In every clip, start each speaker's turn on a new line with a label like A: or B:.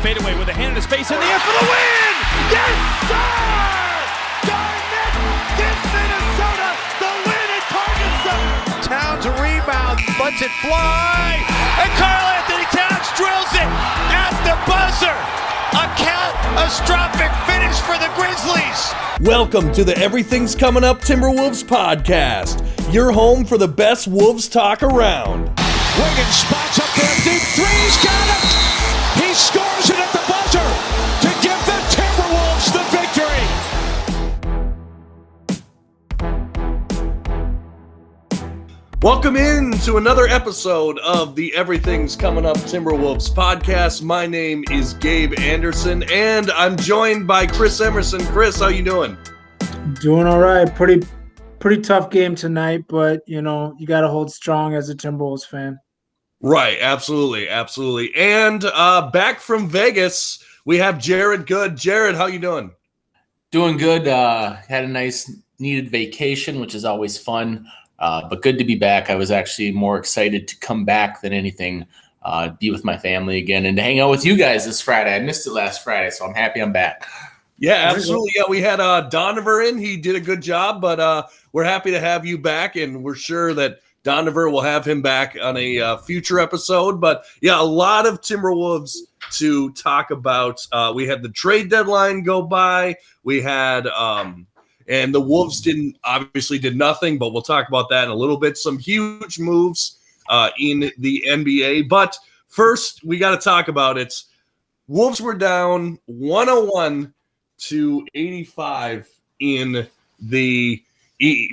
A: fadeaway with a hand in his face in the air for the win! Yes, sir! Garnett gives Minnesota the win at Target Center!
B: Towns rebound, lets it fly, and Karl Anthony Towns drills it at the buzzer! A catastrophic finish for the Grizzlies!
C: Welcome to the Everything's Coming Up Timberwolves podcast, your home for the best Wolves talk around.
B: Wiggins spots up there, deep threes, got it! He scores it at the buzzer to give the Timberwolves the victory!
C: Welcome in to another episode of the Everything's Coming Up Timberwolves podcast. My name is Gabe Anderson, and I'm joined by Chris Emerson. Chris, how you doing?
D: Doing all right. Pretty tough game tonight, but, you know, you got to hold strong as a Timberwolves fan.
C: Right, absolutely. And back from Vegas, we have Jared Good. Jared, how you doing?
E: Doing good. Had a nice needed vacation, which is always fun, but good to be back. I was actually more excited to come back than anything, be with my family again and to hang out with you guys this Friday. I missed it last Friday, so I'm happy I'm back.
C: Yeah, absolutely. Yeah, we had Donovan in. He did a good job, but we're happy to have you back, and we're sure that Donovan will have him back on a future episode. But, yeah, a lot of Timberwolves to talk about. We had the trade deadline go by. We had and the Wolves did nothing, but we'll talk about that in a little bit. Some huge moves in the NBA. But first, we got to talk about it. Wolves were down 101 to 85 in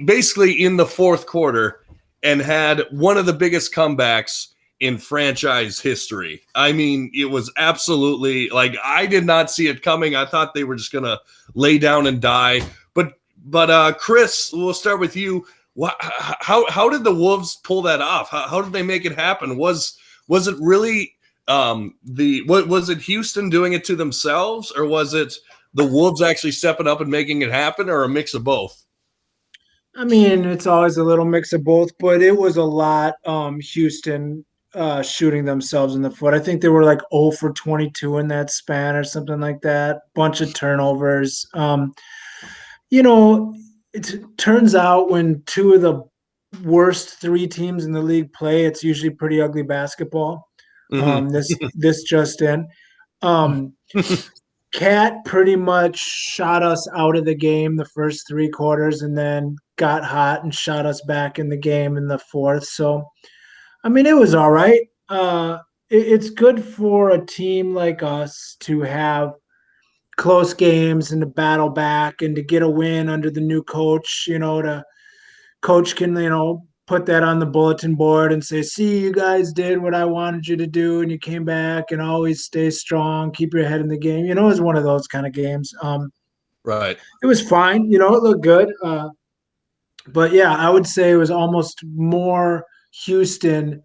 C: basically in the fourth quarter, and had one of the biggest comebacks in franchise history. I mean, it was absolutely like I did not see it coming. I thought they were just going to lay down and die. But Chris, we'll start with you. How did the Wolves pull that off? How did they make it happen? Was it really was it Houston doing it to themselves, or was it the Wolves actually stepping up and making it happen, or a mix of both?
D: I mean, it's always a little mix of both, but it was a lot Houston shooting themselves in the foot. I think they were like 0 for 22 in that span or something like that. Bunch of turnovers. You know, it turns out when two of the worst three teams in the league play, it's usually pretty ugly basketball.
C: Mm-hmm.
D: This just in. Cat pretty much shot us out of the game the first three quarters and then got hot and shot us back in the game in the fourth. So, I mean, it was all right. It's good for a team like us to have close games and to battle back and to get a win under the new coach. You know, coach can, put that on the bulletin board and say, see, you guys did what I wanted you to do, and you came back, and always stay strong, keep your head in the game. You know, it was one of those kind of games.
C: Right.
D: It was fine. It looked good. But, yeah, I would say it was almost more Houston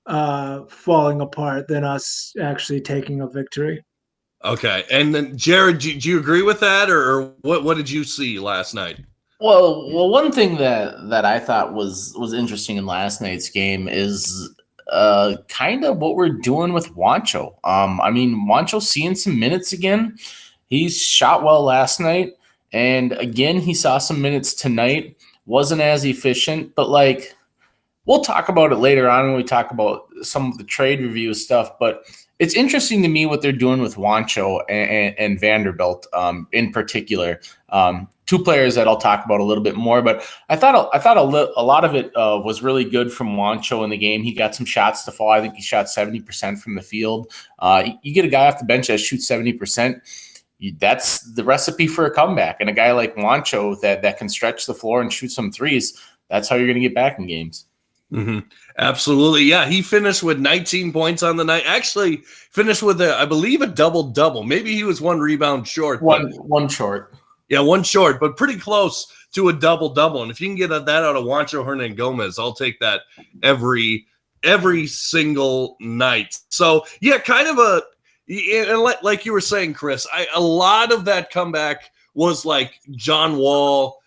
D: falling apart than us actually taking a victory.
C: Okay. And then, Jared, do you agree with that, or what did you see last night?
E: Well, one thing that I thought was interesting in last night's game is kind of what we're doing with Juancho. I mean, Juancho's seeing some minutes again. He shot well last night, and again, he saw some minutes tonight. Wasn't as efficient, but we'll talk about it later on when we talk about some of the trade review stuff. But it's interesting to me what they're doing with Juancho and Vanderbilt in particular. Two players that I'll talk about a little bit more, but I thought a lot of it was really good from Juancho in the game. He got some shots to fall. I think he shot 70% from the field. You get a guy off the bench that shoots 70%. That's the recipe for a comeback. And a guy like Juancho that can stretch the floor and shoot some threes, that's how you're going to get back in games.
C: Mm-hmm. Absolutely. Yeah, he finished with 19 points on the night. Actually finished with, I believe, a double-double. Maybe he was one rebound short.
E: One short.
C: Yeah, one short, but pretty close to a double-double. And if you can get that out of Juancho Hernangomez, I'll take that every single night. So, yeah, kind of and like you were saying, Chris, a lot of that comeback was like John Wall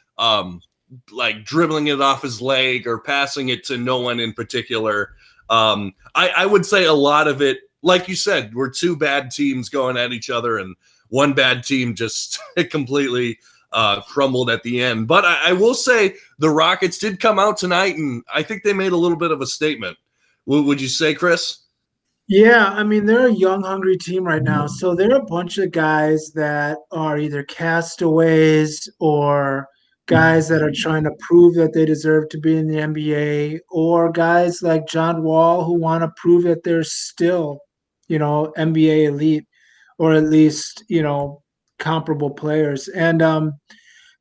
C: like dribbling it off his leg or passing it to no one in particular. I would say a lot of it like you said, we're two bad teams going at each other, and one bad team just completely crumbled at the end. But I will say the Rockets did come out tonight, and I think they made a little bit of a statement. Would you say, Chris?
D: Yeah, I mean, they're a young, hungry team right now. So they're a bunch of guys that are either castaways or guys that are trying to prove that they deserve to be in the NBA, or guys like John Wall who want to prove that they're still, NBA elite, or at least, comparable players. And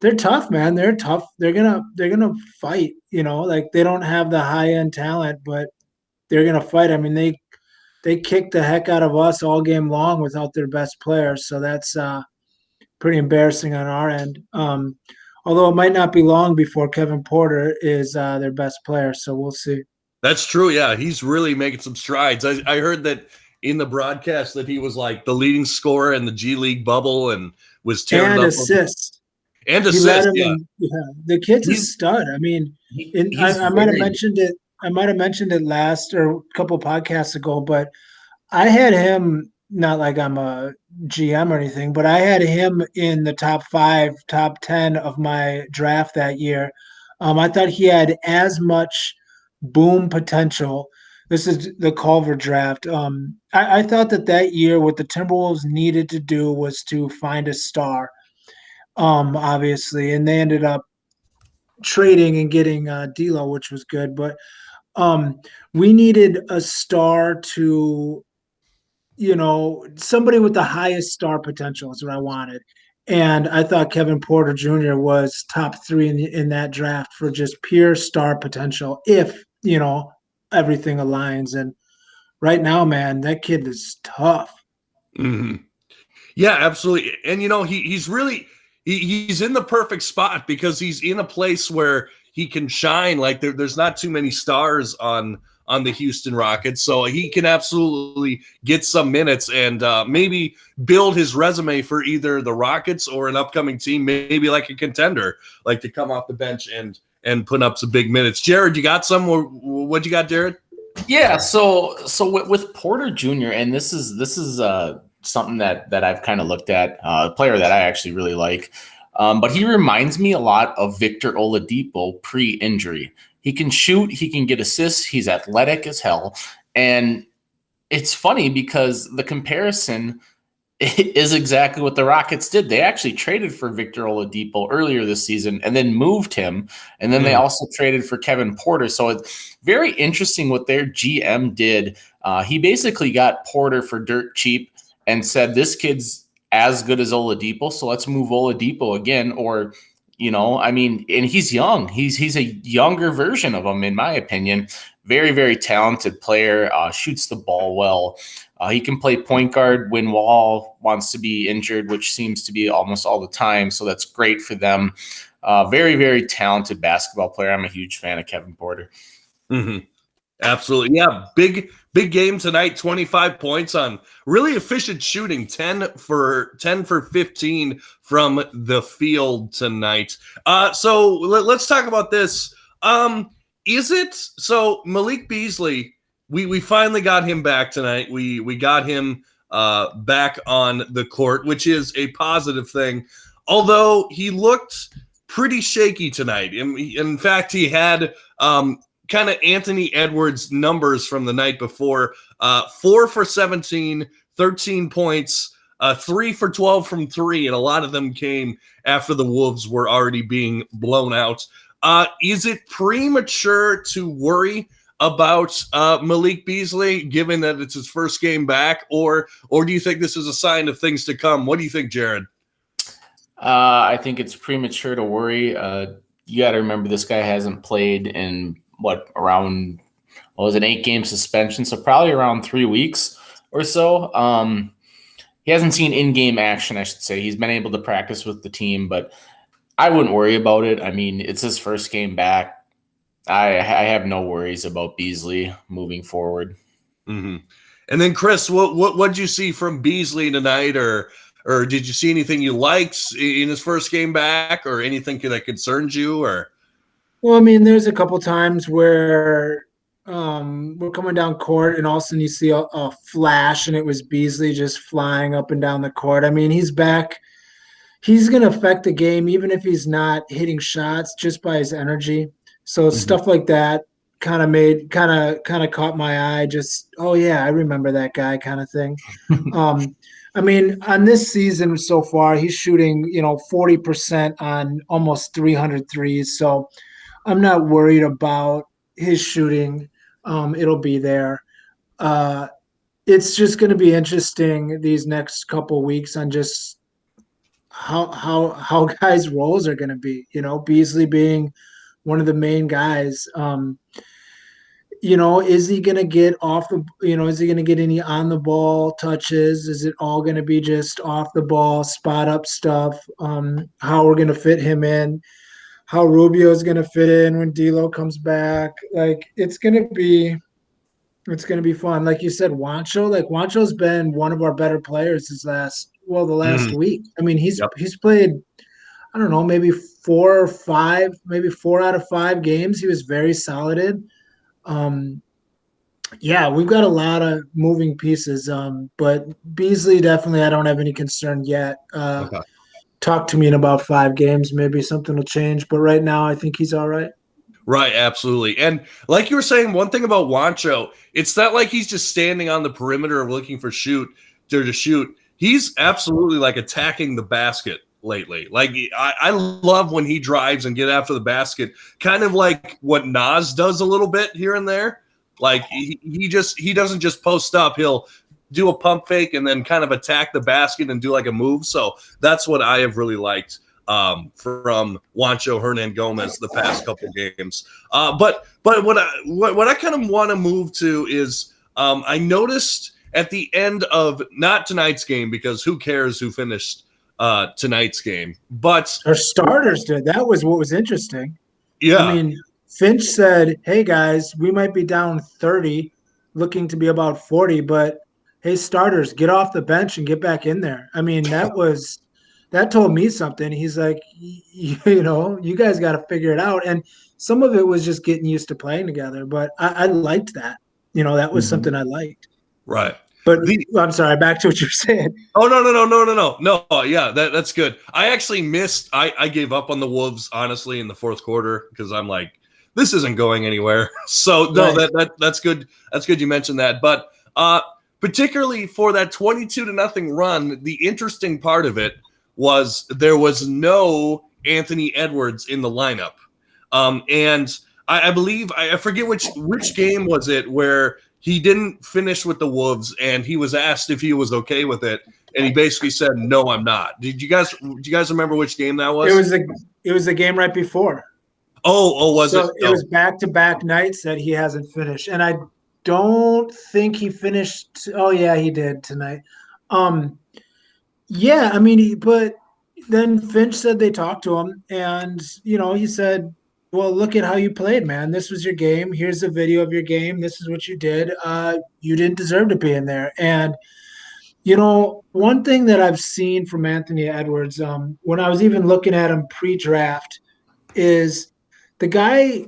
D: they're tough, man. They're tough. They're gonna fight, like they don't have the high end talent, but they're gonna fight. I mean, they kicked the heck out of us all game long without their best player. So that's pretty embarrassing on our end. Although it might not be long before Kevin Porter is their best player. So we'll see.
C: That's true. Yeah, he's really making some strides. I heard that in the broadcast that he was like the leading scorer in the G League bubble and was tearing
D: and
C: up
D: assists.
C: And assists.
D: Yeah. The kid's a stud. I mean, I might have mentioned it. I might have mentioned it last or a couple podcasts ago, but I had him, not like I'm a GM or anything, but I had him in the top 5, top 10 of my draft that year. I thought he had as much boom potential. This is the Culver draft. I thought that year what the Timberwolves needed to do was to find a star, obviously, and they ended up trading and getting D'Lo, which was good, but we needed a star to, somebody with the highest star potential is what I wanted. And I thought Kevin Porter Jr. was top 3 in that draft for just pure star potential if, everything aligns. And right now, man, that kid is tough.
C: Mm-hmm. Yeah, absolutely. And, he's really he's in the perfect spot because he's in a place where he can shine. Like there's not too many stars on the Houston Rockets, so he can absolutely get some minutes and maybe build his resume for either the Rockets or an upcoming team, maybe like a contender, like to come off the bench and put up some big minutes. Jared, you got some? What you got, Jared?
E: Yeah, so with Porter Jr., and this is something that I've kind of looked at, a player that I actually really like. But he reminds me a lot of Victor Oladipo pre-injury. He can shoot, he can get assists, he's athletic as hell. And it's funny because the comparison is exactly what the Rockets did. They actually traded for Victor Oladipo earlier this season and then moved him. And then they also traded for Kevin Porter. So it's very interesting what their GM did. He basically got Porter for dirt cheap and said, this kid's as good as Oladipo, so let's move Oladipo again. Or, and he's young. He's a younger version of him, in my opinion. Very, very talented player, shoots the ball well. He can play point guard when Wall wants to be injured, which seems to be almost all the time, so that's great for them. Very, very talented basketball player. I'm a huge fan of Kevin Porter.
C: Mm-hmm. Absolutely. Yeah, big game tonight, 25 points on really efficient shooting, 10 for 15 from the field tonight. So let's talk about this. So Malik Beasley, we finally got him back tonight. We got him back on the court, which is a positive thing, although he looked pretty shaky tonight. In fact, he had kind of Anthony Edwards numbers from the night before, 4 for 17, 13 points, 3 for 12 from 3, and a lot of them came after the Wolves were already being blown out. Is it premature to worry about Malik Beasley, given that it's his first game back, or do you think this is a sign of things to come? What do you think, Jared?
E: I think it's premature to worry. You got to remember this guy hasn't played in an 8-game suspension, so probably around 3 weeks or so. He hasn't seen in-game action, I should say. He's been able to practice with the team, but I wouldn't worry about it. I mean, it's his first game back. I have no worries about Beasley moving forward.
C: Mm-hmm. And then, Chris, what did you see from Beasley tonight, or did you see anything you liked in his first game back, or anything that concerns you? Or
D: well, I mean, there's a couple times where we're coming down court, and all of a sudden you see a flash, and it was Beasley just flying up and down the court. I mean, he's back. He's going to affect the game, even if he's not hitting shots, just by his energy. So stuff like that kind of caught my eye. Just, oh yeah, I remember that guy, kind of thing. I mean, on this season so far, he's shooting 40% on almost 300 threes. So I'm not worried about his shooting. It'll be there. It's just going to be interesting these next couple weeks on just how guys' roles are going to be. Beasley being one of the main guys. Is he going to get off the? Is he going to get any on the ball touches? Is it all going to be just off the ball spot up stuff? How we're going to fit him in? How Rubio is going to fit in when D'Lo comes back? Like it's going to be fun. Like you said, Wancho's been one of our better players the last week. I mean, he's played, I don't know, maybe 4 out of 5 games. He was very solid. We've got a lot of moving pieces. But Beasley, definitely, I don't have any concern yet.
C: Okay.
D: Talk to me in about 5 games. Maybe something will change. But right now, I think he's all right.
C: Right, absolutely. And like you were saying, one thing about Wancho, it's not like he's just standing on the perimeter looking for to shoot. He's absolutely like attacking the basket lately. Like I love when he drives and get after the basket, kind of like what Nas does a little bit here and there. Like he doesn't just post up. He'll do a pump fake and then kind of attack the basket and do like a move. So that's what I have really liked from Juancho Hernangomez the past couple games. But what I kind of want to move to is I noticed at the end of not tonight's game, because who cares who finished tonight's game, but
D: our starters did. That was what was interesting.
C: Yeah.
D: I mean, Finch said, hey guys, we might be down 30, looking to be about 40, but hey, starters, get off the bench and get back in there. I mean, that told me something. He's like, you guys got to figure it out. And some of it was just getting used to playing together, but I liked that. That was something I liked.
C: Right.
D: But I'm sorry, back to what you're saying.
C: Oh, no. Yeah, that's good. I actually missed. I gave up on the Wolves, honestly, in the fourth quarter because I'm like, this isn't going anywhere. So, no, right. That's good. That's good you mentioned that. But particularly for that 22-0 run, the interesting part of it was there was no Anthony Edwards in the lineup. And I believe, I forget which game was it where he didn't finish with the Wolves and he was asked if he was okay with it. And he basically said, no, I'm not. Do you guys remember which game that was?
D: It was the game right before.
C: Oh, was it?
D: It was back-to-back nights that he hasn't finished. And I don't think he finished. Oh yeah, he did tonight. Yeah, I mean, but then Finch said they talked to him and, he said, well, look at how you played, man. This was your game. Here's a video of your game. This is what you did. You didn't deserve to be in there. And, one thing that I've seen from Anthony Edwards, when I was even looking at him pre-draft, is the guy,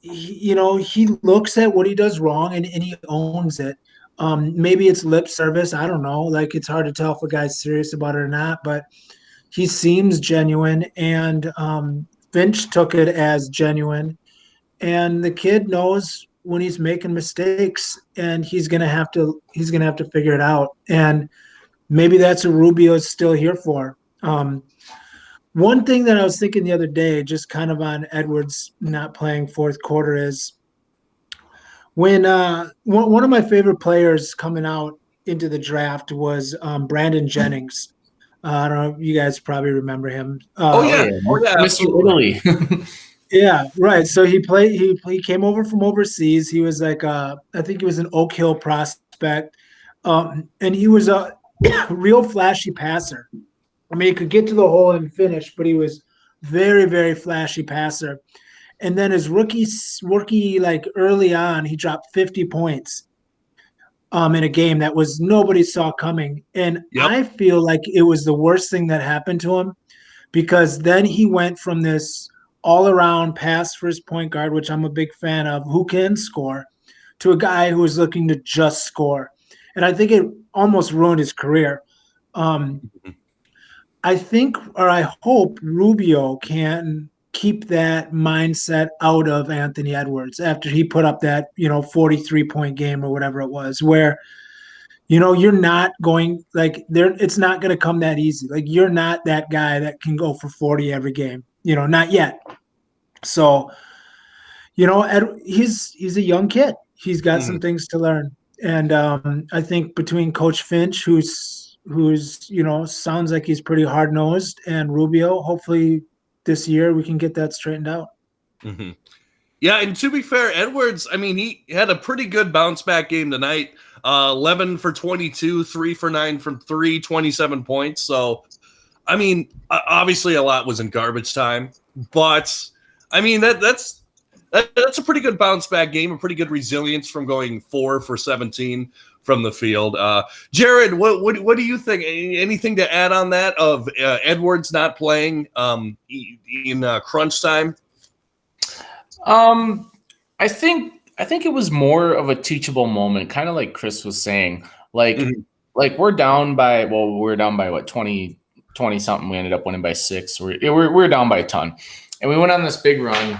D: he looks at what he does wrong and he owns it. Maybe it's lip service. I don't know. Like, it's hard to tell if a guy's serious about it or not, but he seems genuine. And Finch took it as genuine, and the kid knows when he's making mistakes, and he's gonna have to figure it out. And maybe that's what Rubio is still here for. One thing that I was thinking the other day, just kind of on Edwards not playing fourth quarter, is when one of my favorite players coming out into the draft was Brandon Jennings. I don't know. You guys probably remember him.
E: Mr. Italy.
D: Yeah, right. So he came over from overseas. He was like, I think he was an Oak Hill prospect, and he was a real flashy passer. I mean, he could get to the hole and finish, but he was very, very flashy passer. And then his rookie, like early on, he dropped 50 points. In a game that was nobody saw coming. And I feel like it was the worst thing that happened to him, because then he went from this all-around pass first point guard, which I'm a big fan of, who can score, to a guy who was looking to just score. And I think it almost ruined his career. I think, or I hope, Rubio can keep that mindset out of Anthony Edwards after he put up that 43-point game or whatever it was, where you're not going like there. It's not going to come that easy. Like you're not that guy that can go for 40 every game. Not yet. So, he's a young kid. He's got some things to learn, and I think between Coach Finch, who's sounds like he's pretty hard nosed, and Rubio, hopefully this year we can get that straightened out.
C: Mm-hmm. Yeah, and to be fair, Edwards, I mean, he had a pretty good bounce back game tonight. 11 for 22, 3 for 9 from 3, 27 points. So, I mean, obviously a lot was in garbage time, but I mean that's a pretty good bounce back game, a pretty good resilience from going 4 for 17 from the field. Jared, what do you think? Anything to add on that of Edwards not playing in crunch time?
E: I think it was more of a teachable moment, kind of like Chris was saying. Like we're down by what 20 something. We ended up winning by 6. We're down by a ton, and we went on this big run.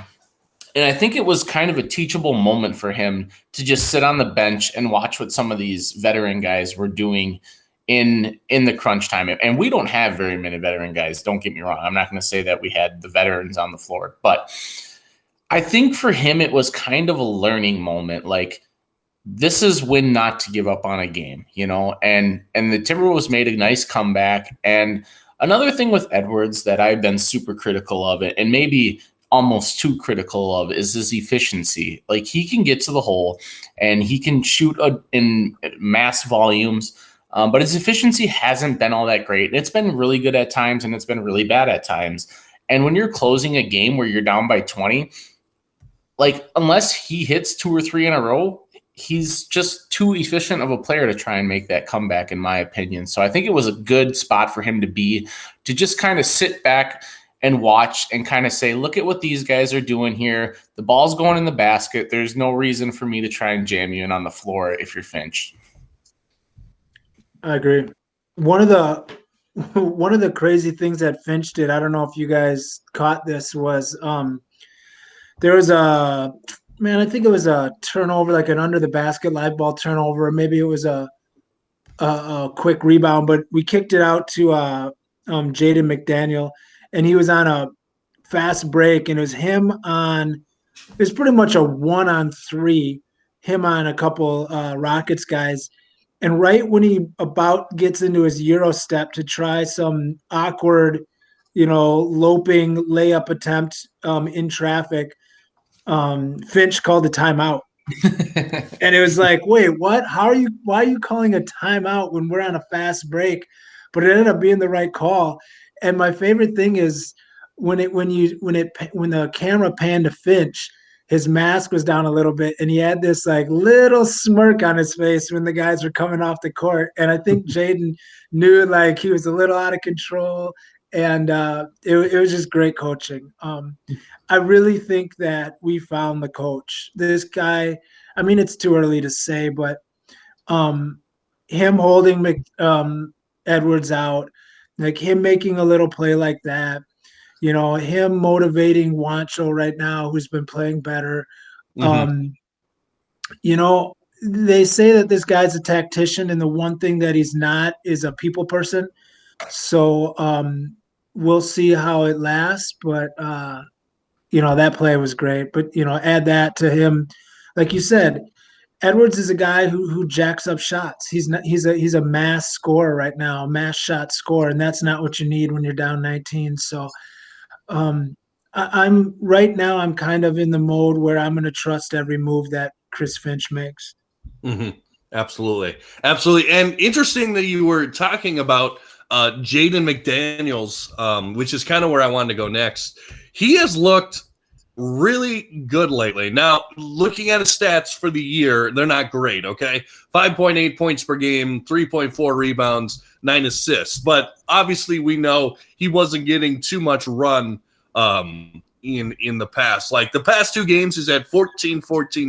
E: And I think it was kind of a teachable moment for him to just sit on the bench and watch what some of these veteran guys were doing in the crunch time. And we don't have very many veteran guys. Don't get me wrong. I'm not going to say that we had the veterans on the floor, but I think for him, it was kind of a learning moment. Like, this is when not to give up on a game, and the Timberwolves made a nice comeback. And another thing with Edwards that I've been super critical of it, and maybe almost too critical of, is his efficiency. Like, he can get to the hole and he can shoot in mass volumes, but his efficiency hasn't been all that great. It's been really good at times and it's been really bad at times. And when you're closing a game where you're down by 20, like, unless he hits 2 or 3 in a row, he's just too efficient of a player to try and make that comeback, in my opinion. So I think it was a good spot for him to just kind of sit back and watch and kind of say, look at what these guys are doing here. The ball's going in the basket. There's no reason for me to try and jam you in on the floor if you're Finch.
D: I agree. One of the crazy things that Finch did, I don't know if you guys caught this, was there was I think it was a turnover, like an under the basket live ball turnover. Maybe it was a quick rebound, but we kicked it out to Jaden McDaniel, and he was on a fast break, and it was him on. It was pretty much a 1-on-3, him on a couple Rockets guys, and right when he about gets into his Euro step to try some awkward, loping layup attempt in traffic, Finch called the timeout. And it was like, wait, what? Why are you calling a timeout when we're on a fast break? But it ended up being the right call. And my favorite thing is when the camera panned to Finch, his mask was down a little bit, and he had this like little smirk on his face when the guys were coming off the court. And I think Jaden knew like he was a little out of control, and it was just great coaching. I really think that we found the coach. This guy, I mean, it's too early to say, but him holding Edwards out, like him making a little play like that, him motivating Wancho right now, who's been playing better. They say that this guy's a tactician, and the one thing that he's not is a people person. So we'll see how it lasts, but that play was great. But add that to him, like you said, Edwards is a guy who jacks up shots. He's a mass scorer right now, mass shot scorer, and that's not what you need when you're down 19. So I'm kind of in the mode where I'm going to trust every move that Chris Finch makes.
C: Mm-hmm. Absolutely. And interesting that you were talking about Jaden McDaniels, which is kind of where I wanted to go next. He has looked really good lately. Now, looking at his stats for the year, they're not great, okay? 5.8 points per game, 3.4 rebounds, 9 assists. But obviously we know he wasn't getting too much run in the past. Like the past 2 games, he's had 14,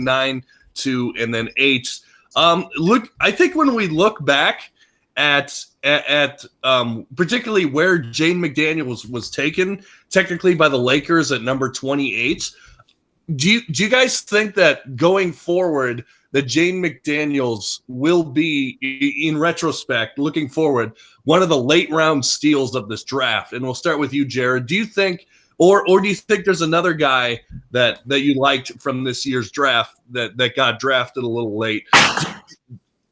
C: 9, 2, and then 8. I think when we look back at particularly where Jaden McDaniels was taken, technically by the Lakers at number 28, do you guys think that going forward that Jaden McDaniels will be, in retrospect, looking forward, one of the late round steals of this draft? And we'll start with you, Jared. Do you think, or do you think there's another guy that you liked from this year's draft that got drafted a little late?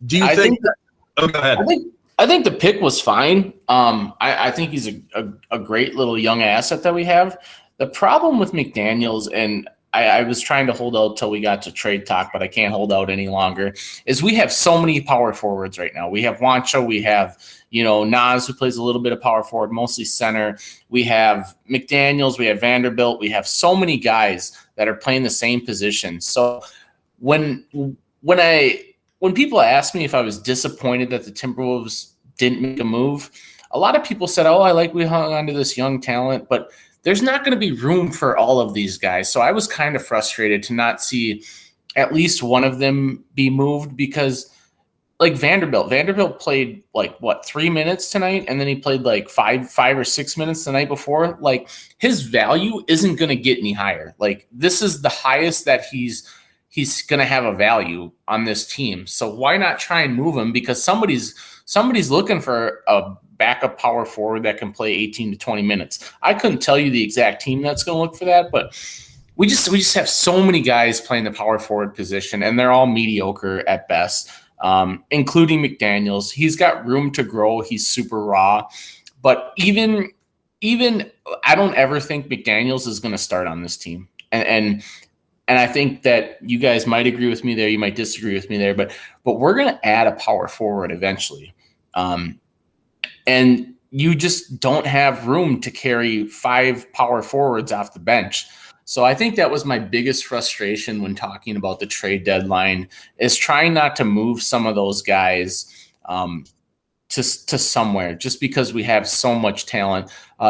C: Do you think that? Oh, go ahead.
E: I think the pick was fine. I think he's a great little young asset that we have. The problem with McDaniels, and I was trying to hold out till we got to trade talk, but I can't hold out any longer, is we have so many power forwards right now. We have Juancho, we have, Nas, who plays a little bit of power forward, mostly center. We have McDaniels, we have Vanderbilt. We have so many guys that are playing the same position. So when people ask me if I was disappointed that the Timberwolves didn't make a move, a lot of people said, we hung on to this young talent, but there's not going to be room for all of these guys. So I was kind of frustrated to not see at least one of them be moved, because like Vanderbilt played 3 minutes tonight, and then he played like five or 6 minutes the night before. Like, his value isn't going to get any higher. Like, this is the highest that he's going to have a value on this team. So why not try and move him? Because somebody's looking for a backup power forward that can play 18 to 20 minutes. I couldn't tell you the exact team that's going to look for that, but we just have so many guys playing the power forward position, and they're all mediocre at best, including McDaniels. He's got room to grow. He's super raw, but even I don't ever think McDaniels is going to start on this team. And I think that you guys might agree with me there. You might disagree with me there, but we're going to add a power forward eventually. And you just don't have room to carry 5 power forwards off the bench. So I think that was my biggest frustration when talking about the trade deadline, is trying not to move some of those guys to somewhere, just because we have so much talent.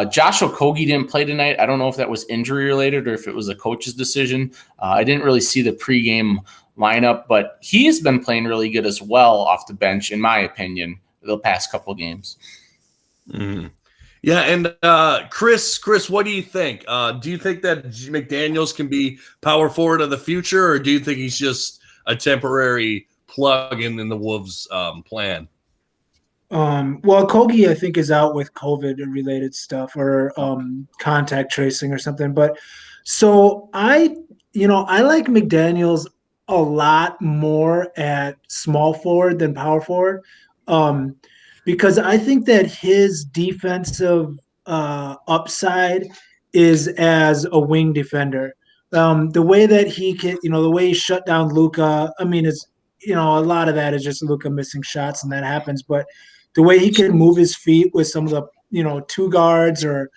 E: Josh Okogie didn't play tonight. I don't know if that was injury related or if it was a coach's decision. I didn't really see the pregame lineup, but he has been playing really good as well off the bench, in my opinion, the past couple of games.
C: Mm-hmm. Yeah, and Chris, what do you think? Do you think that McDaniels can be power forward of the future, or do you think he's just a temporary plug in the Wolves' plan?
D: Well, Kogi, I think, is out with COVID-related stuff or contact tracing or something. But so I like McDaniels a lot more at small forward than power forward, because I think that his defensive upside is as a wing defender. The way that he can, the way he shut down Luka, I mean, it's, a lot of that is just Luka missing shots, and that happens. But the way he can move his feet with some of the, 2 guards or,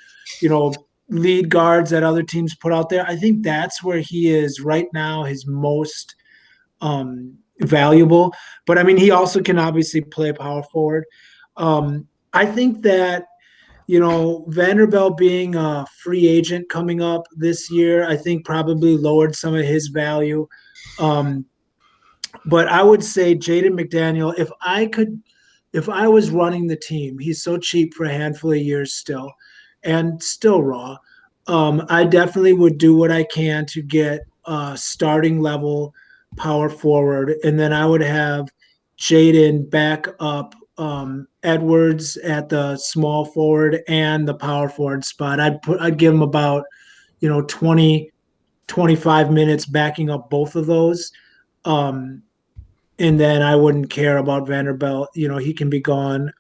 D: lead guards that other teams put out there, I think that's where he is right now, his most valuable. But I mean, he also can obviously play power forward. I think that, Vanderbilt being a free agent coming up this year, I think probably lowered some of his value. But I would say Jaden McDaniel, if I was running the team, he's so cheap for a handful of years still, and still raw. I definitely would do what I can to get starting level power forward, and then I would have Jaden back up Edwards at the small forward and the power forward spot. I'd give him about 20, 25 minutes backing up both of those. And then I wouldn't care about Vanderbilt. He can be gone.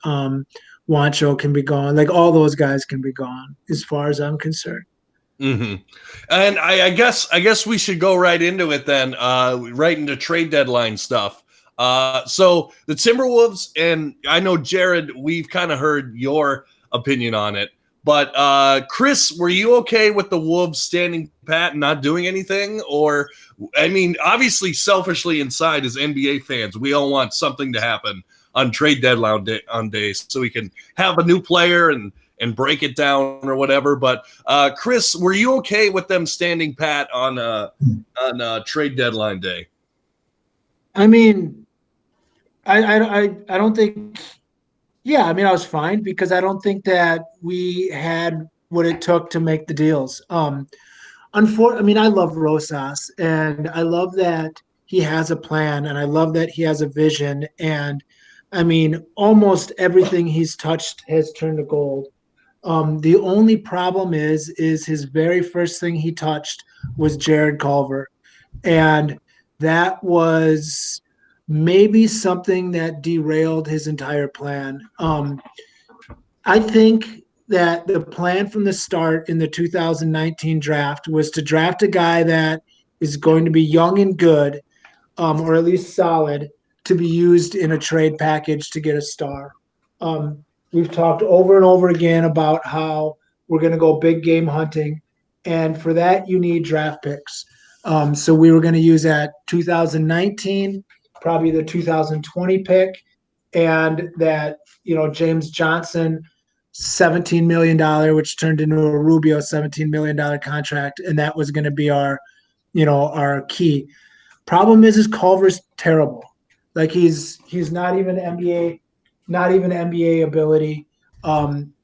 D: Juancho can be gone. Like, all those guys can be gone as far as I'm concerned.
C: Mm-hmm. And I guess we should go right into it then, right into trade deadline stuff. So the Timberwolves, and I know, Jared, we've kind of heard your opinion on it, but Chris, were you okay with the Wolves standing pat and not doing anything? Or, I mean, obviously selfishly inside as NBA fans, we all want something to happen on trade deadline day so we can have a new player and break it down or whatever. But Chris, were you okay with them standing pat on trade deadline day?
D: I mean, I don't think. Yeah, I mean, I was fine because I don't think that we had what it took to make the deals. I mean, I love Rosas, and I love that he has a plan, and I love that he has a vision. And I mean, almost everything he's touched has turned to gold. The only problem is his very first thing he touched was Jared Culver, and that was maybe something that derailed his entire plan. I think that the plan from the start in the 2019 draft was to draft a guy that is going to be young and good, or at least solid, to be used in a trade package to get a star. We've talked over and over again about how we're going to go big game hunting, and for that you need draft picks. So we were going to use that 2019, probably the 2020 pick, and that James Johnson $17 million, which turned into a Rubio $17 million contract, and that was going to be our key. Problem is Culver's terrible. Like he's not even NBA ability.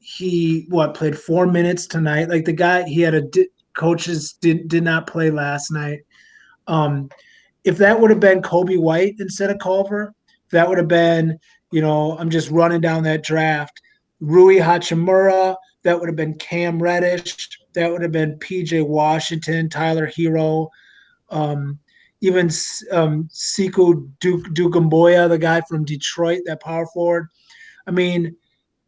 D: He played 4 minutes tonight. Like the guy, he had coaches did not play last night. If that would have been Kobe White instead of Culver, that would have been, I'm just running down that draft. Rui Hachimura, that would have been Cam Reddish, that would have been PJ Washington, Tyler Hero, even Siku Dugamboya, the guy from Detroit, that power forward. I mean,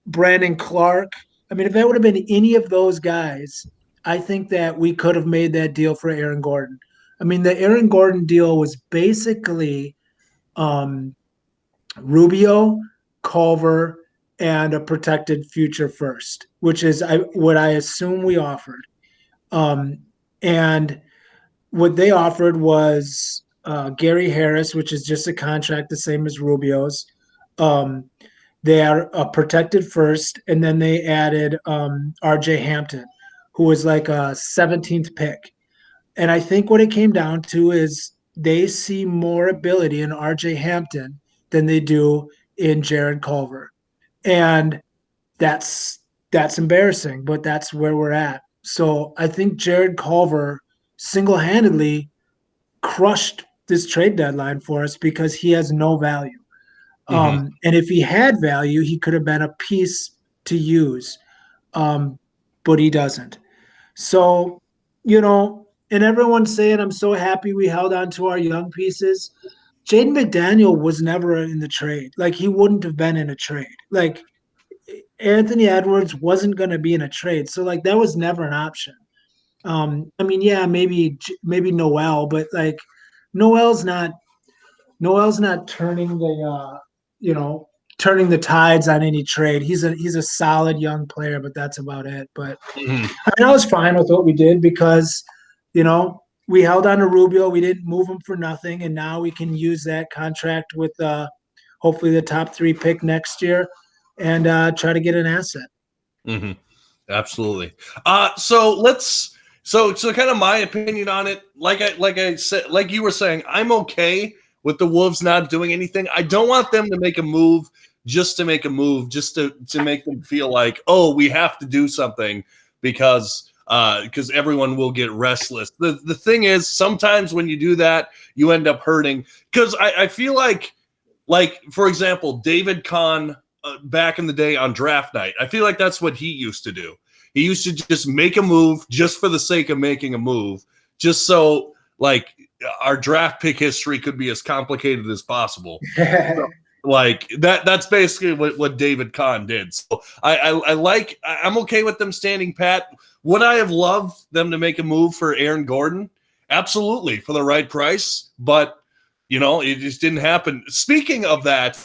D: Brandon Clark. I mean, if that would have been any of those guys, I think that we could have made that deal for Aaron Gordon. I mean, the Aaron Gordon deal was basically Rubio, Culver, and a protected future first, which is what I assume we offered. And what they offered was Gary Harris, which is just a contract the same as Rubio's. They are a protected first, and then they added RJ Hampton, who was like a 17th pick. And I think what it came down to is they see more ability in RJ Hampton than they do in Jared Culver. And that's embarrassing, but that's where we're at. So I think Jared Culver single-handedly crushed this trade deadline for us because he has no value. And if he had value, he could have been a piece to use, but he doesn't. So, and everyone's saying, I'm so happy we held on to our young pieces. Jaden McDaniel was never in the trade. Like, he wouldn't have been in a trade. Like, Anthony Edwards wasn't going to be in a trade. So, like, that was never an option. I mean, yeah, maybe Noel, but, like, Noel's not turning turning the tides on any trade. He's a solid young player, but that's about it. But I mean, I was fine with what we did because, we held on to Rubio. We didn't move him for nothing, and now we can use that contract with hopefully the top 3 pick next year and try to get an asset.
C: Mm-hmm. Absolutely. So kind of my opinion on it. Like I said, like you were saying, I'm okay with the Wolves not doing anything. I don't want them to make a move just to make a move, just to make them feel like, oh, we have to do something because everyone will get restless. The thing is, sometimes when you do that, you end up hurting. Because I feel like, for example, David Kahn back in the day on draft night, I feel like that's what he used to do. He used to just make a move just for the sake of making a move, just so, like, our draft pick history could be as complicated as possible. So, like, that's basically what David Kahn did. So I'm okay with them standing pat. Would I have loved them to make a move for Aaron Gordon? Absolutely, for the right price. But, it just didn't happen. Speaking of that,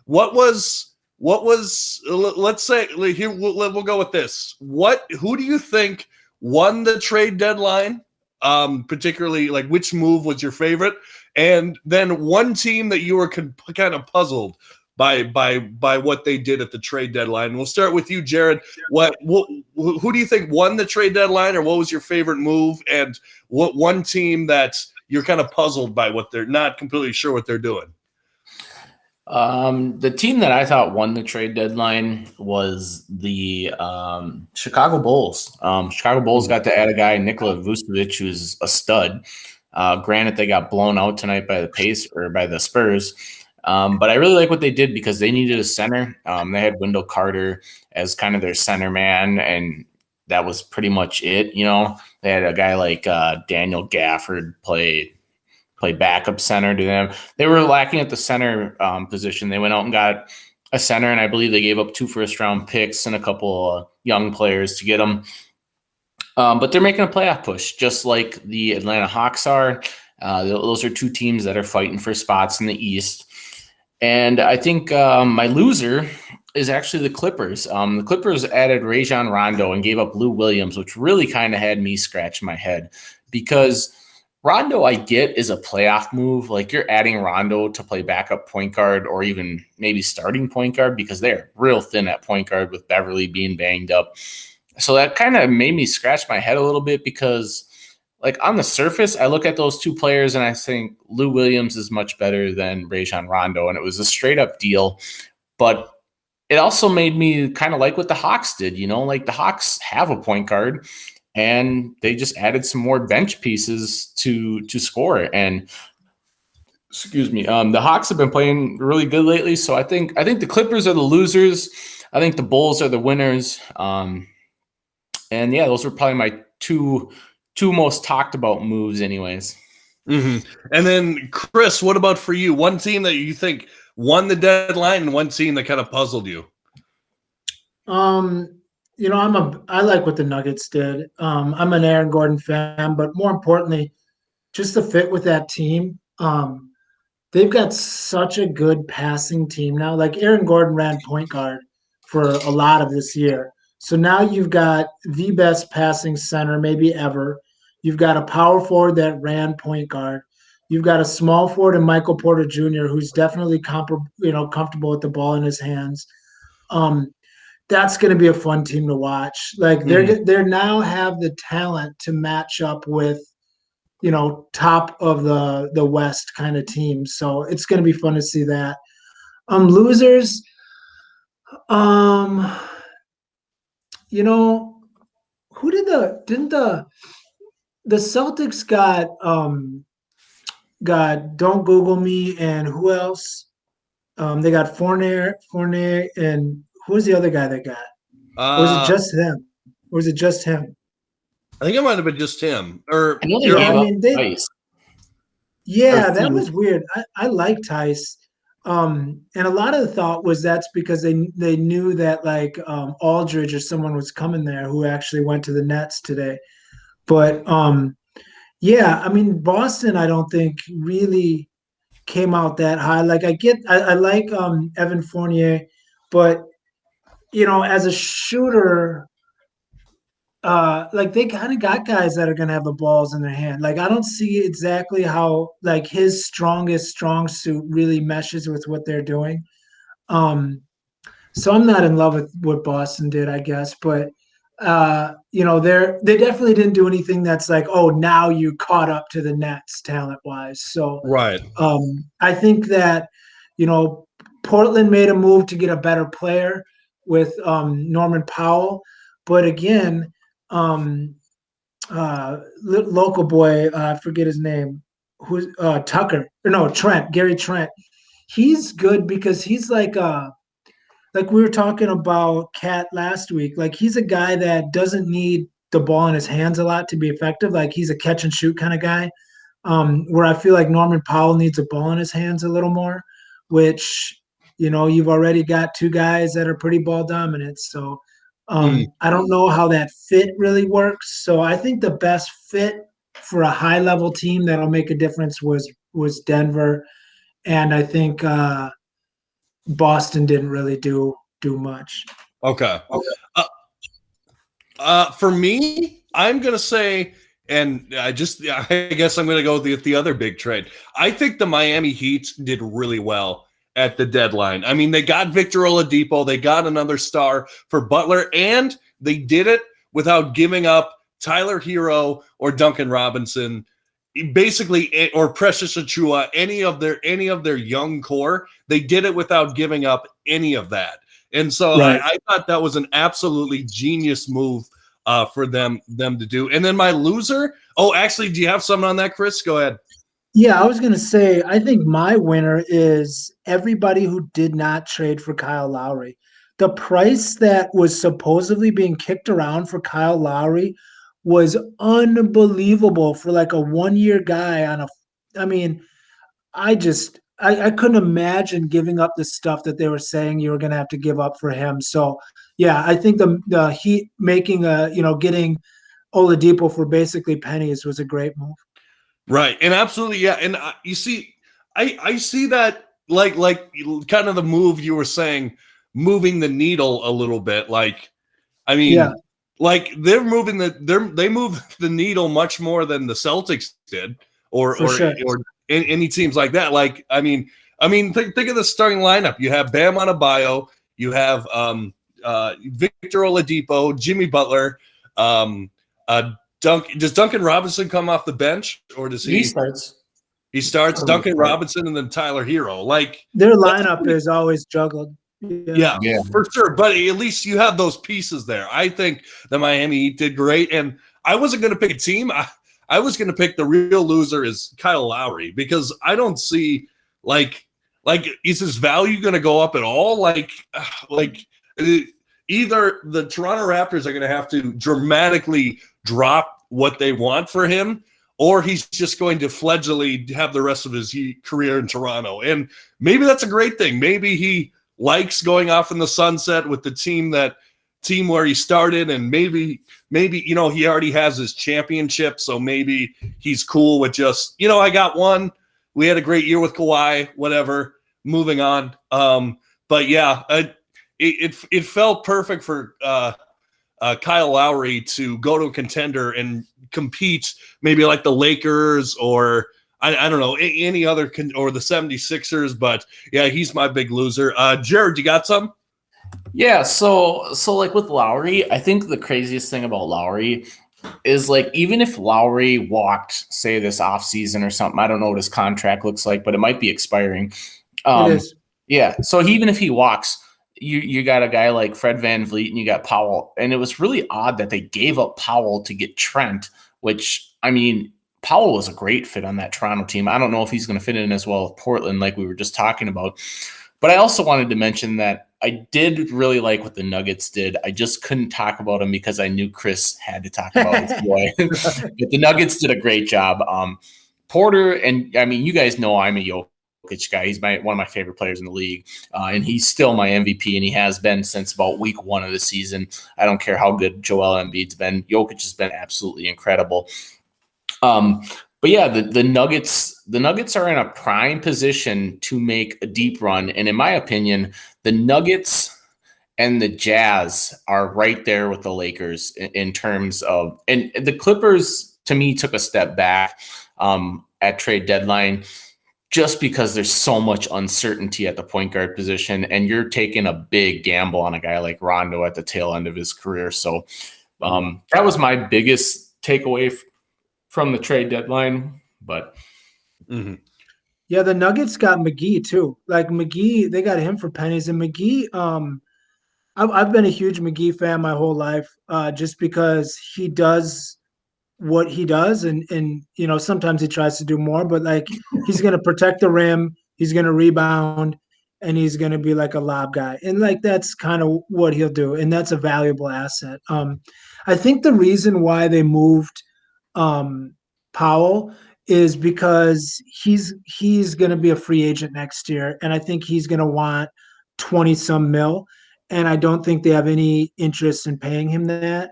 C: what was let's say here we'll go with this. Who do you think won the trade deadline? Particularly, like, which move was your favorite? And then one team that you were kind of puzzled by what they did at the trade deadline. We'll start with you, Jared. Who do you think won the trade deadline, or what was your favorite move? And what one team that you're kind of puzzled by what they're not completely sure what they're doing?
E: The team that I thought won the trade deadline was the Chicago Bulls. Chicago Bulls got to add a guy, Nikola Vucevic, who's a stud. Granted, they got blown out tonight by the Spurs. But I really like what they did because they needed a center. They had Wendell Carter as kind of their center man, and that was pretty much it. They had a guy like Daniel Gafford play backup center to them. They were lacking at the center position. They went out and got a center, and I believe they gave up 2 first-round picks and a couple young players to get them. But they're making a playoff push, just like the Atlanta Hawks are. Those are 2 teams that are fighting for spots in the East. And I think my loser is actually the Clippers. The Clippers added Rajon Rondo and gave up Lou Williams, which really kind of had me scratch my head because Rondo, I get, is a playoff move. Like, you're adding Rondo to play backup point guard or even maybe starting point guard because they're real thin at point guard with Beverly being banged up. So that kind of made me scratch my head a little bit because, like, on the surface, I look at those 2 players and I think Lou Williams is much better than Rajon Rondo, and it was a straight-up deal. But it also made me kind of like what the Hawks did. Like, the Hawks have a point guard, and they just added some more bench pieces to score. And excuse me, the Hawks have been playing really good lately. So I think the Clippers are the losers. I think the Bulls are the winners. And yeah, those were probably my two most talked about moves, anyways.
C: Mm-hmm. And then Chris, what about for you? One team that you think won the deadline and one team that kind of puzzled you.
D: I like what the Nuggets did. I'm an Aaron Gordon fan, but more importantly, just the fit with that team. They've got such a good passing team now. Like, Aaron Gordon ran point guard for a lot of this year. So now you've got the best passing center maybe ever. You've got a power forward that ran point guard. You've got a small forward in Michael Porter Jr., who's definitely comfortable with the ball in his hands. That's going to be a fun team to watch. Like, they now have the talent to match up with, top of the West kind of teams. So it's going to be fun to see that. Losers, who didn't the Celtics got Don't Google Me, and who else? They got Fournier, and who was the other guy they got? Or was it just him? Or was it just him?
C: I think it might have been just him. Or
E: that
D: was weird. I like Tice. And a lot of the thought was that's because they knew that, like, Aldridge or someone was coming there who actually went to the Nets today. But Boston, I don't think really came out that high. Like, I like Evan Fournier, but as a shooter, like, they kind of got guys that are going to have the balls in their hand. Like, I don't see exactly how, like, his strong suit really meshes with what they're doing. So I'm not in love with what Boston did, I guess, but they definitely didn't do anything that's like, oh, now you caught up to the Nets talent wise. So
C: right.
D: I think that, Portland made a move to get a better player with Norman Powell, but again, local boy, I forget his name, who's Gary Trent. He's good because he's like we were talking about Cat last week. Like, he's a guy that doesn't need the ball in his hands a lot to be effective. Like, he's a catch and shoot kind of guy. Where I feel like Norman Powell needs a ball in his hands a little more, which, you've already got 2 guys that are pretty ball dominant. So I don't know how that fit really works. So I think the best fit for a high level team that'll make a difference was Denver. And I think Boston didn't really do much.
C: Okay. For me, I'm going to say, and I guess I'm going to go with the other big trade. I think the Miami Heat did really well at the deadline. I mean, they got Victor Oladipo, they got another star for Butler, and they did it without giving up Tyler Hero or Duncan Robinson. basically, or Precious Achua, any of their young core, they did it without giving up any of that. And so
D: Right.
C: I thought that was an absolutely genius move for them to do. And then my loser. Oh, actually, do you have something on that, Chris? Go ahead.
D: Yeah, I was going to say, I think my winner is everybody who did not trade for Kyle Lowry. The price that was supposedly being kicked around for Kyle Lowry was unbelievable for like a 1-year guy I mean, I couldn't imagine giving up the stuff that they were saying you were going to have to give up for him. So, yeah, I think the Heat making getting Oladipo for basically pennies was a great move.
C: Right, and absolutely, yeah. And you see, I see that like kind of the move you were saying, moving the needle a little bit. Like, I mean,
D: Yeah.
C: like they move the needle much more than the Celtics did, or any teams like that. Like, I mean, think of the starting lineup. You have Bam Adebayo, you have Victor Oladipo, Jimmy Butler, does Duncan Robinson come off the bench, or does he?
E: He starts.
C: He starts. Duncan Robinson and then Tyler Hero. Like,
D: their lineup is always juggled.
C: Yeah, for sure. But at least you have those pieces there. I think the Miami Heat did great, and I wasn't going to pick a team. I was going to pick the real loser is Kyle Lowry, because I don't see like is his value going to go up at all? Like either the Toronto Raptors are going to have to dramatically drop what they want for him, or he's just going to fledgling have the rest of his career in Toronto. And maybe that's a great thing. Maybe he likes going off in the sunset with the team where he started, and maybe he already has his championship, so maybe he's cool with just, I got one. We had a great year with Kawhi, whatever, moving on. But yeah, it felt perfect for Kyle Lowry to go to a contender and compete, maybe like the Lakers or I don't know, any other or the 76ers. But yeah, he's my big loser. Jared, you got some?
E: Yeah, so like with Lowry, I think the craziest thing about Lowry is, like, even if Lowry walked, say, this offseason or something, I don't know what his contract looks like, but it might be expiring.
D: It is.
E: Yeah, so even if he walks, you got a guy like Fred VanVleet and you got Powell. And it was really odd that they gave up Powell to get Trent, which, I mean, Powell was a great fit on that Toronto team. I don't know if he's going to fit in as well with Portland like we were just talking about. But I also wanted to mention that I did really like what the Nuggets did. I just couldn't talk about them because I knew Chris had to talk about his boy. But the Nuggets did a great job. Porter, and I mean, you guys know I'm a Jokic guy. He's one of my favorite players in the league. And he's still my MVP, and he has been since about week 1 of the season. I don't care how good Joel Embiid's been. Jokic has been absolutely incredible. But yeah, the Nuggets are in a prime position to make a deep run. And in my opinion, the Nuggets and the Jazz are right there with the Lakers in terms of, and the Clippers to me took a step back at trade deadline, just because there's so much uncertainty at the point guard position, and you're taking a big gamble on a guy like Rondo at the tail end of his career. So that was my biggest takeaway from the trade deadline. But
D: yeah, the Nuggets got McGee too. Like McGee, they got him for pennies. And McGee, I've been a huge McGee fan my whole life, just because he does what he does, and sometimes he tries to do more, but like he's going to protect the rim, he's going to rebound, and he's going to be like a lob guy, and like that's kind of what he'll do, and that's a valuable asset. I think the reason why they moved Powell is because he's going to be a free agent next year, and I think he's going to want 20-some mil, and I don't think they have any interest in paying him that.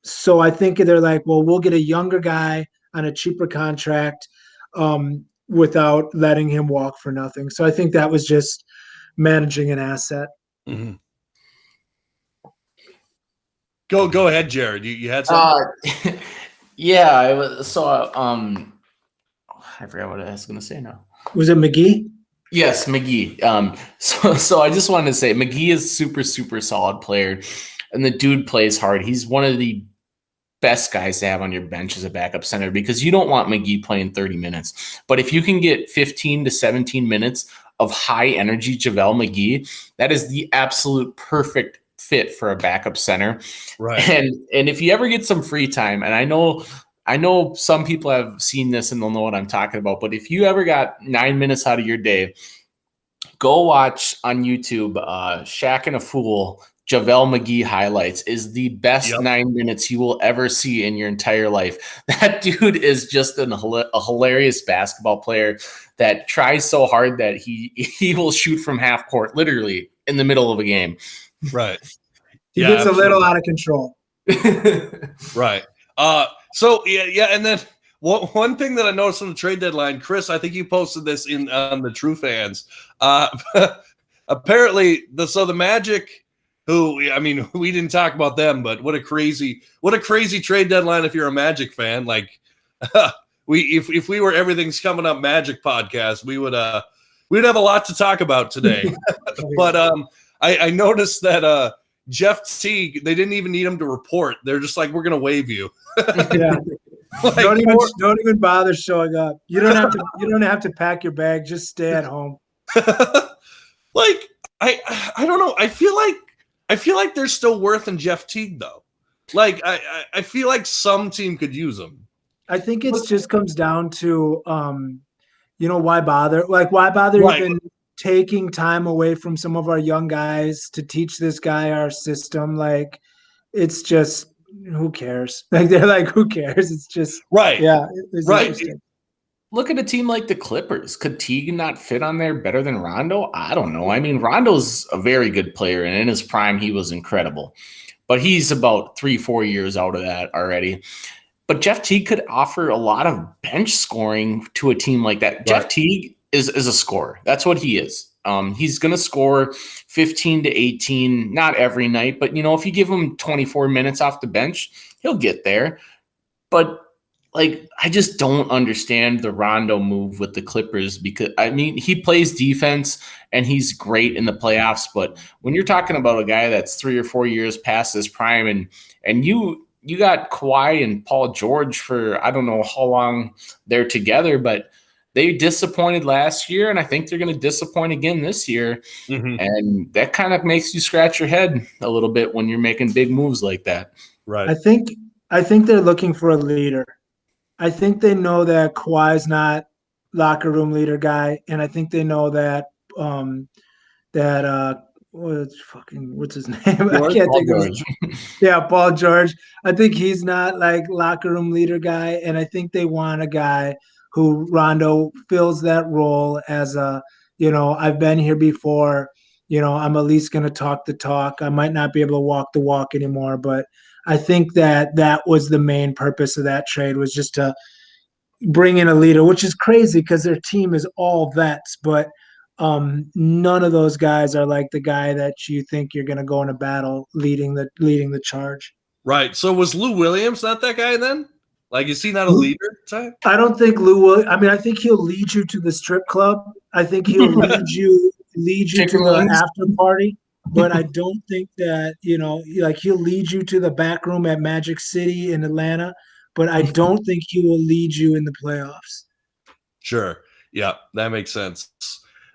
D: So I think they're like, well, we'll get a younger guy on a cheaper contract without letting him walk for nothing. So I think that was just managing an asset.
C: Mm-hmm. Go ahead, Jared. You had something?
E: Yeah, I was. So I forgot what I was going to say now.
D: Was it McGee?
E: Yes, McGee. So I just wanted to say McGee is super, super solid player, and the dude plays hard. He's one of the best guys to have on your bench as a backup center because you don't want McGee playing 30 minutes. But if you can get 15 to 17 minutes of high energy JaVale McGee, that is the absolute perfect fit for a backup center.
C: Right.
E: And if you ever get some free time, and I know some people have seen this and they'll know what I'm talking about, but if you ever got 9 minutes out of your day, go watch on YouTube Shaq and a Fool JaVale McGee highlights. Is the best 9 minutes you will ever see in your entire life. That dude is just a hilarious basketball player that tries so hard that he will shoot from half court, literally in the middle of a game.
C: Right.
D: He gets a little out of control.
C: Right. So and then one thing that I noticed on the trade deadline, Chris, I think you posted this on the True Fans. Apparently, the Magic, who, I mean, we didn't talk about them, but what a crazy trade deadline if you're a Magic fan. Like, if we were Everything's Coming Up Magic podcast, we'd have a lot to talk about today. But I noticed that Jeff Teague, they didn't even need him to report. They're just like, we're gonna waive you.
D: Yeah. Like, don't even bother showing up. You don't have to pack your bag. Just stay at home.
C: Like, I don't know. I feel like there's still worth in Jeff Teague though. Like I feel like some team could use him.
D: I think it just comes down to why bother? Like, why bother even taking time away from some of our young guys to teach this guy our system? Like, it's just, who cares? Like, they're like, who cares? It's just
C: right.
D: Yeah, it's
C: right.
E: Look at a team like the Clippers. Could Teague not fit on there better than Rondo? I don't know. I mean, Rondo's a very good player, and in his prime, he was incredible. But he's about 3-4 years out of that already. But Jeff Teague could offer a lot of bench scoring to a team like that. Right. Jeff Teague is a scorer. That's what he is. He's going to score 15 to 18, not every night, but, if you give him 24 minutes off the bench, he'll get there. But, like, I just don't understand the Rondo move with the Clippers because, I mean, he plays defense and he's great in the playoffs. But when you're talking about a guy that's 3 or 4 years past his prime and you got Kawhi and Paul George for, I don't know how long they're together, but they disappointed last year, and I think they're going to disappoint again this year. Mm-hmm. And that kind of makes you scratch your head a little bit when you're making big moves like that.
C: Right.
D: I think they're looking for a leader. I think they know that Kawhi's not locker room leader guy, and I think they know that what's his name? I can't think of it. Yeah, Paul George. I think he's not like locker room leader guy, and I think they want a guy who Rondo fills that role as a, I've been here before, I'm at least going to talk the talk. I might not be able to walk the walk anymore, but I think that was the main purpose of that trade, was just to bring in a leader, which is crazy because their team is all vets, but none of those guys are like the guy that you think you're going to go in a battle leading the charge.
C: Right. So was Lou Williams not that guy then? Like, is he not a leader type?
D: I don't think Lou will. I mean, I think he'll lead you to the strip club. I think he'll lead you to the after party. But I don't think that, like, he'll lead you to the back room at Magic City in Atlanta. But I don't think he will lead you in the playoffs.
C: Sure. Yeah, that makes sense.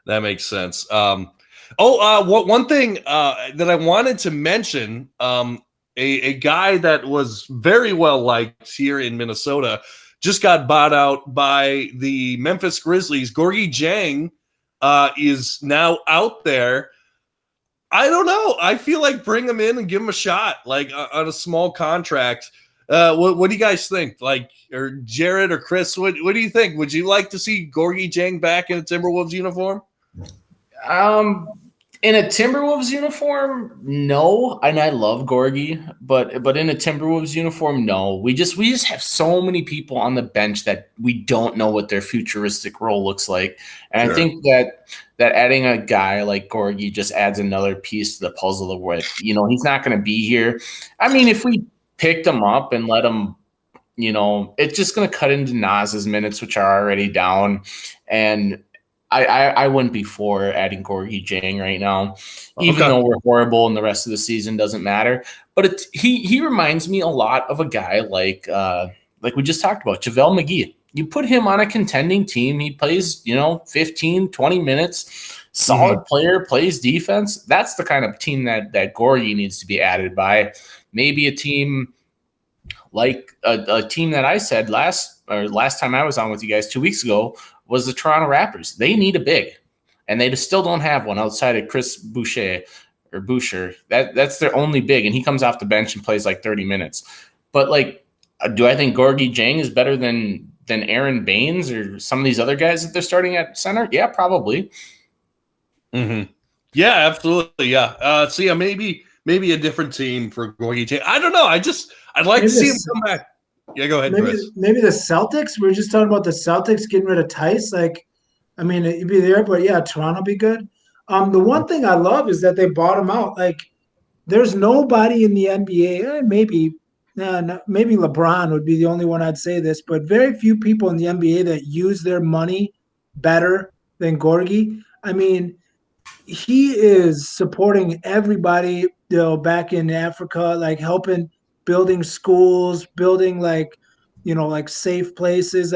C: One thing that I wanted to mention, a guy that was very well liked here in Minnesota just got bought out by the Memphis Grizzlies. Gorgue Dieng is now out there. I don't know. I feel like bring him in and give him a shot, like on a small contract. What do you guys think? Like, or Jared or Chris, what do you think? Would you like to see Gorgue Dieng back in a Timberwolves uniform?
E: In a Timberwolves uniform, no. And I love Gorgie, but in a Timberwolves uniform, no. We just have so many people on the bench that we don't know what their futuristic role looks like. And sure. I think that adding a guy like Gorgie just adds another piece to the puzzle of what, he's not going to be here. I mean, if we picked him up and let him, it's just going to cut into Nas's minutes, which are already down. And I wouldn't be for adding Gorgue Dieng right now, even though we're horrible and the rest of the season doesn't matter. But he reminds me a lot of a guy like we just talked about, JaVale McGee. You put him on a contending team, he plays 15, 20 minutes. Solid player, plays defense. That's the kind of team that Gorgue needs to be added by. Maybe a team like a team that I said last time I was on with you guys 2 weeks ago was the Toronto Raptors. They need a big, and they still don't have one outside of Chris Boucher. That's their only big, and he comes off the bench and plays like 30 minutes. But do I think Gorgue Dieng is better than Aaron Baines or some of these other guys that they're starting at center? Yeah, probably.
C: Mm-hmm. Yeah, absolutely. Yeah. So yeah, maybe a different team for Gorgue Dieng. I don't know. I'd like to see him come back. Yeah, go ahead, Chris.
D: Maybe the Celtics. We were just talking about the Celtics getting rid of Tice. It'd be there, but yeah, Toronto be good. The one thing I love is that they bought him out. There's nobody in the NBA. Maybe LeBron would be the only one I'd say this, but very few people in the NBA that use their money better than Gorgie. He is supporting everybody, back in Africa, helping building schools, building safe places.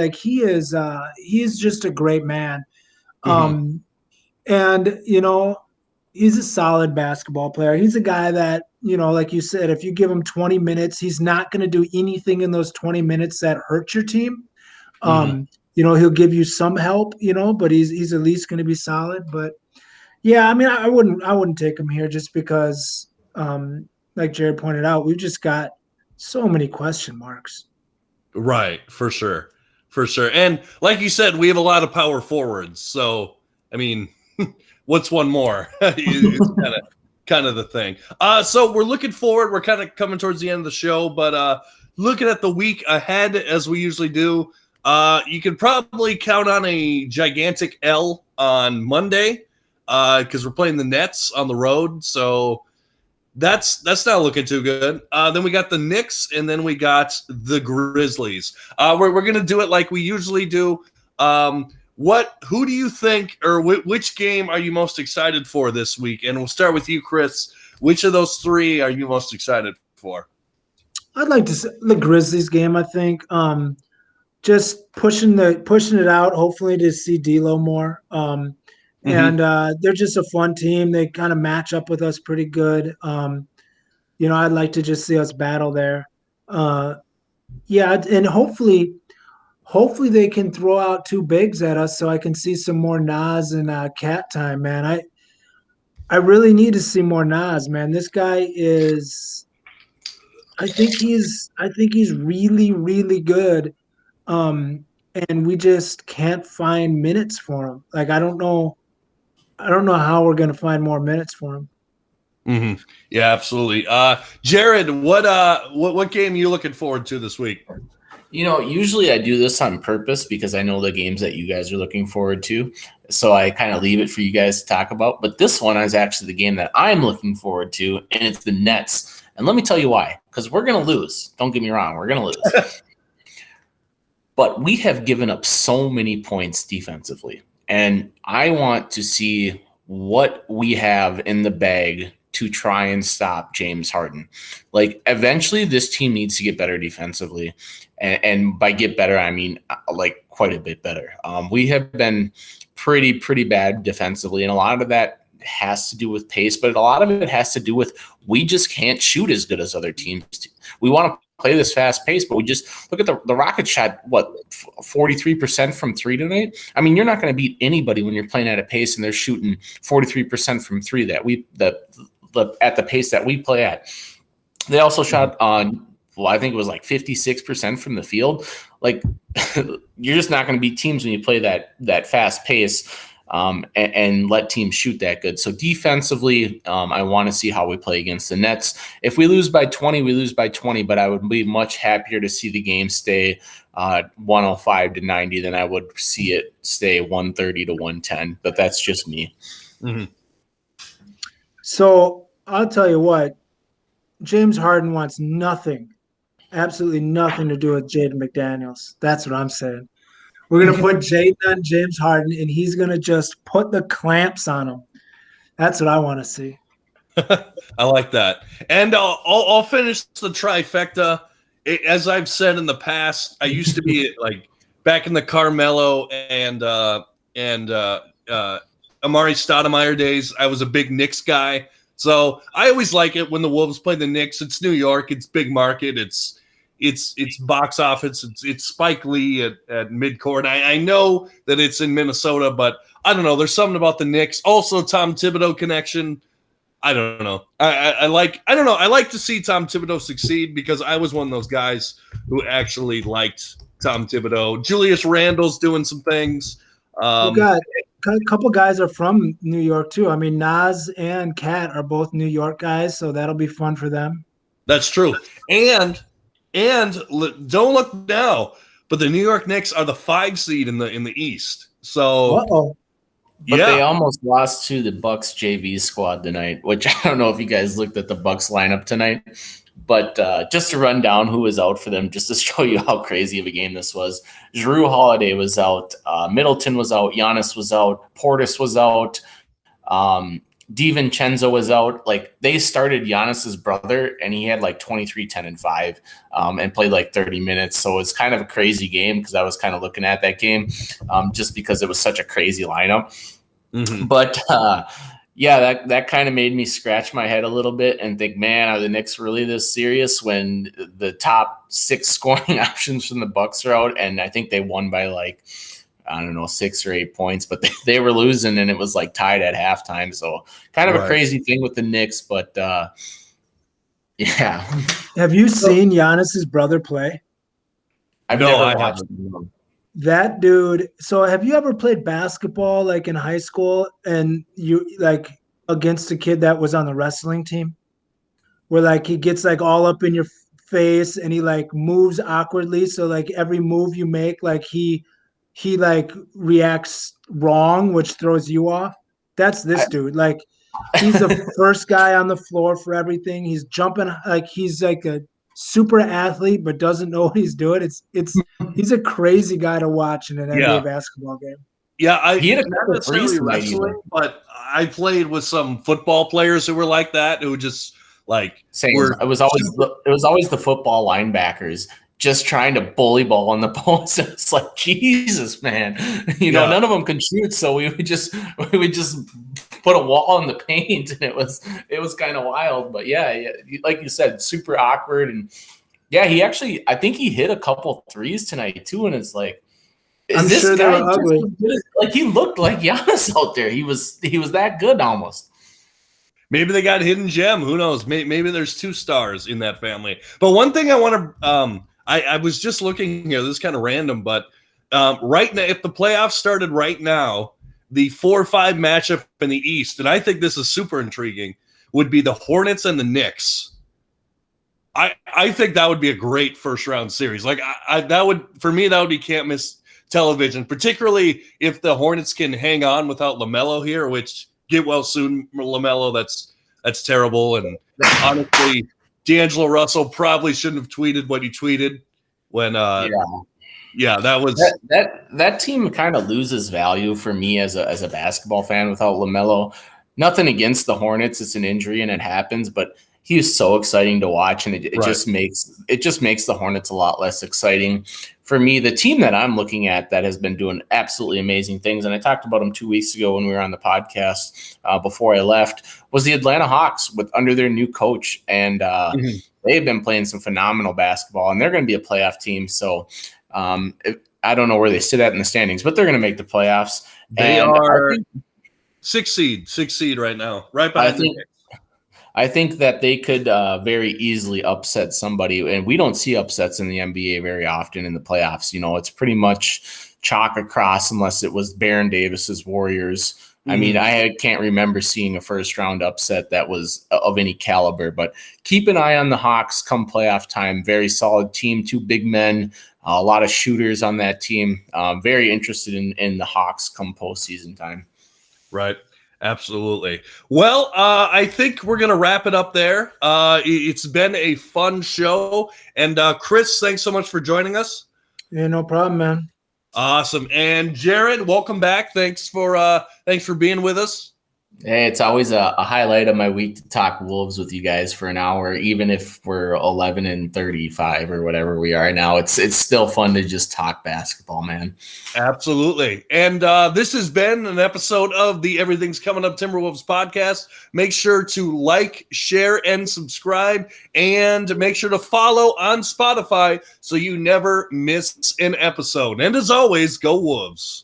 D: He's just a great man. And he's a solid basketball player. He's a guy that, like you said, if you give him 20 minutes, he's not going to do anything in those 20 minutes that hurt your team. He'll give you some help, but he's at least going to be solid. But yeah, I wouldn't take him here just because, like Jared pointed out, we've just got so many question marks.
C: Right, for sure. And like you said, we have a lot of power forwards. So, what's one more? It's kind of the thing. So we're looking forward. We're kind of coming towards the end of the show, but looking at the week ahead, as we usually do, you can probably count on a gigantic L on Monday. Because we're playing the Nets on the road, so that's not looking too good. Then we got the Knicks, and then we got the Grizzlies. We're gonna do it like we usually do. Who do you think, or which game are you most excited for this week? And we'll start with you, Chris. Which of those three are you most excited for?
D: I'd like to say the Grizzlies game. I think just pushing it out. Hopefully to see D'Lo more. And they're just a fun team. They kind of match up with us pretty good. I'd like to just see us battle there. And hopefully they can throw out two bigs at us so I can see some more Nas and Cat time, man. I really need to see more Nas, man. This guy is I think he's really, really good. And we just can't find minutes for him. I don't know how we're going to find more minutes for him.
C: Mm-hmm. Yeah, absolutely. Jared, what game are you looking forward to this week?
E: Usually I do this on purpose because I know the games that you guys are looking forward to. So I kind of leave it for you guys to talk about. But this one is actually the game that I'm looking forward to, and it's the Nets. And let me tell you why. Because we're going to lose. Don't get me wrong. We're going to lose. But we have given up so many points defensively. And I want to see what we have in the bag to try and stop James Harden. Eventually this team needs to get better defensively. And by get better, I mean quite a bit better. We have been pretty bad defensively. And a lot of that has to do with pace, but a lot of it has to do with we just can't shoot as good as other teams. We want to play this fast pace, but we just look at the Rockets shot, 43% from three tonight? I mean, you're not going to beat anybody when you're playing at a pace and they're shooting 43% from three at the pace that we play at. They also shot on, I think it was 56% from the field. You're just not going to beat teams when you play that fast pace and let teams shoot that good. So defensively, I want to see how we play against the Nets. If we lose by 20, we lose by 20, but I would be much happier to see the game stay 105-90 than I would see it stay 130-110. But that's just me.
C: Mm-hmm.
D: So I'll tell you what, James Harden wants nothing, absolutely nothing to do with Jaden McDaniels. That's what I'm saying. We're gonna put Jaden on James Harden, and he's gonna just put the clamps on him. That's what I want to see.
C: I like that. And I'll finish the trifecta. As I've said in the past, I used to be like back in the Carmelo and Amari Stoudemire days. I was a big Knicks guy, so I always like it when the Wolves play the Knicks. It's New York. It's big market. It's box office. It's Spike Lee at midcourt. I know that it's in Minnesota, but I don't know. There's something about the Knicks. Also, Tom Thibodeau connection. I don't know. I like to see Tom Thibodeau succeed because I was one of those guys who actually liked Tom Thibodeau. Julius Randle's doing some things.
D: We got a couple guys are from New York too. I mean, Nas and Kat are both New York guys, so that'll be fun for them.
C: That's true. And don't look now, but the New York Knicks are the 5 seed in the East. So
E: But they almost lost to the Bucks JV squad tonight, which I don't know if you guys looked at the Bucks lineup tonight. But just to run down who was out for them, just to show you how crazy of a game this was. Jrue Holiday was out. Middleton was out. Giannis was out. Portis was out. DiVincenzo was out. Like, they started Giannis's brother, and he had like 23, 10, and 5 and played like 30 minutes. So it's kind of a crazy game because I was kind of looking at that game just because it was such a crazy lineup. Mm-hmm. But that kind of made me scratch my head a little bit and think, man, are the Knicks really this serious when the top 6 scoring options from the Bucks are out? And I think they won by like, I don't know, 6 or 8 points, but they were losing and it was like tied at halftime. So kind of a crazy thing with the Knicks, but yeah.
D: Have you seen Giannis's brother play?
E: I've never watched him.
D: That dude. So have you ever played basketball like in high school and you like against a kid that was on the wrestling team where like he gets like all up in your face and he like moves awkwardly. So like every move you make, like he like reacts wrong, which throws you off. That's this dude. Like he's the first guy on the floor for everything. He's jumping like he's like a super athlete, but doesn't know what he's doing. He's a crazy guy to watch in an NBA basketball game.
C: Yeah, he had not necessarily wrestling, but I played with some football players who were like that, who just like
E: it was always the football linebackers just trying to bully ball on the post. It's like, Jesus, man, none of them can shoot, so we would just put a wall in the paint, and it was kind of wild. But yeah, like you said, super awkward, and yeah, I think he hit a couple threes tonight too, and it's like,
D: I'm sure they were ugly.
E: Like he looked like Giannis out there. He was that good almost.
C: Maybe they got hidden gem. Who knows? Maybe there's 2 stars in that family. But one thing I want to I was just looking here. This is kind of random, but right now, if the playoffs started right now, the 4-5 matchup in the East, and I think this is super intriguing, would be the Hornets and the Knicks. I think that would be a great first round series. Like that would be can't miss television, particularly if the Hornets can hang on without LaMelo here, which get well soon, LaMelo. That's terrible. And honestly, D'Angelo Russell probably shouldn't have tweeted what he tweeted when that was
E: that team kind of loses value for me as a basketball fan without LaMelo. Nothing against the Hornets, it's an injury and it happens, but he is so exciting to watch, and it just makes the Hornets a lot less exciting. For me, the team that I'm looking at that has been doing absolutely amazing things, and I talked about them 2 weeks ago when we were on the podcast before I left, was the Atlanta Hawks under their new coach, and they've been playing some phenomenal basketball, and they're going to be a playoff team. So I don't know where they sit at in the standings, but they're going to make the playoffs.
C: They are 6 seed right now, right behind the Knicks.
E: I think that they could very easily upset somebody, and we don't see upsets in the NBA very often in the playoffs. It's pretty much chalk across unless it was Baron Davis's Warriors. Mm-hmm. I mean, I can't remember seeing a first-round upset that was of any caliber, but keep an eye on the Hawks come playoff time. Very solid team, 2 big men, a lot of shooters on that team. Very interested in the Hawks come postseason time.
C: Right. Absolutely. Well, I think we're going to wrap it up there. It's been a fun show. And Chris, thanks so much for joining us.
D: Yeah, no problem, man.
C: Awesome. And Jared, welcome back. Thanks for being with us.
E: Hey, it's always a highlight of my week to talk Wolves with you guys for an hour, even if we're 11-35 or whatever we are now. It's still fun to just talk basketball, man.
C: Absolutely. And this has been an episode of the Everything's Coming Up Timberwolves podcast. Make sure to like, share, and subscribe, and make sure to follow on Spotify so you never miss an episode. And as always, go Wolves.